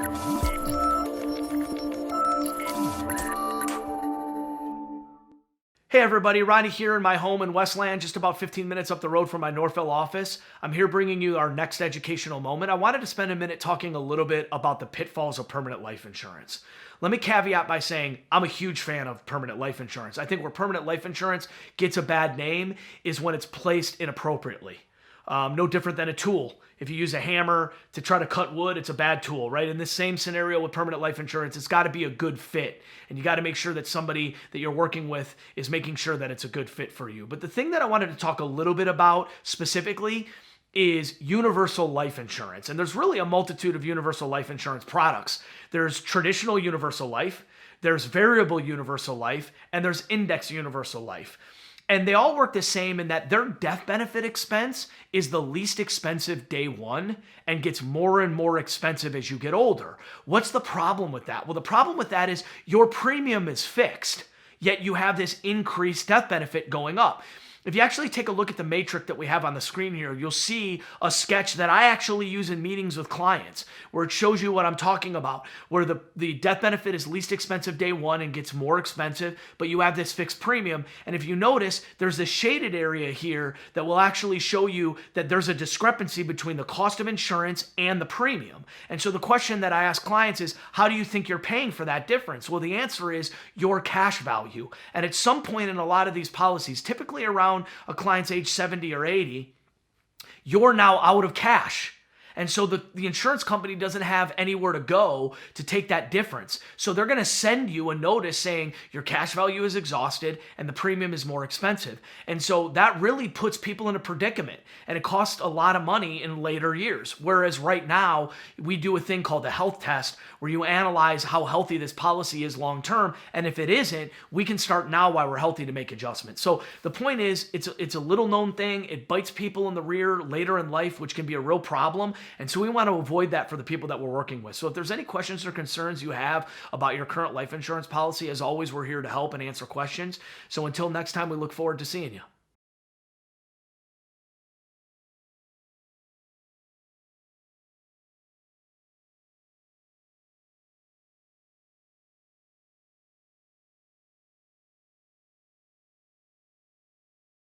Hey everybody, Ronnie here in my home in Westland, just about 15 minutes up the road from my Northville office. I'm here bringing you our next educational moment. I wanted to spend a minute talking a little bit about the pitfalls of permanent life insurance. Let me caveat by saying I'm a huge fan of permanent life insurance. I think where permanent life insurance gets a bad name is when it's placed inappropriately. No different than a tool. If you use a hammer to try to cut wood, it's a bad tool, right? In this same scenario with permanent life insurance, it's got to be a good fit. And you got to make sure that somebody that you're working with is making sure that it's a good fit for you. But the thing that I wanted to talk a little bit about specifically is universal life insurance. And there's really a multitude of universal life insurance products. There's traditional universal life, there's variable universal life, and there's index universal life. And they all work the same in that their death benefit expense is the least expensive day one and gets more and more expensive as you get older. What's the problem with that? Well, the problem with that is your premium is fixed, yet you have this increased death benefit going up. If you actually take a look at the matrix that we have on the screen here, you'll see a sketch that I actually use in meetings with clients where it shows you what I'm talking about, where the death benefit is least expensive day one and gets more expensive, but you have this fixed premium. And if you notice, there's this shaded area here that will actually show you that there's a discrepancy between the cost of insurance and the premium. And so the question that I ask clients is, how do you think you're paying for that difference? Well, the answer is your cash value. And at some point in a lot of these policies, typically around a client's age 70 or 80, you're now out of cash. And so the insurance company doesn't have anywhere to go to take that difference. So they're going to send you a notice saying your cash value is exhausted and the premium is more expensive. And so that really puts people in a predicament, and it costs a lot of money in later years. Whereas right now, we do a thing called the health test where you analyze how healthy this policy is long term. And if it isn't, we can start now while we're healthy to make adjustments. So the point is, it's a little known thing. It bites people in the rear later in life, which can be a real problem. And so we want to avoid that for the people that we're working with. So if there's any questions or concerns you have about your current life insurance policy, as always, we're here to help and answer questions. So until next time, we look forward to seeing you.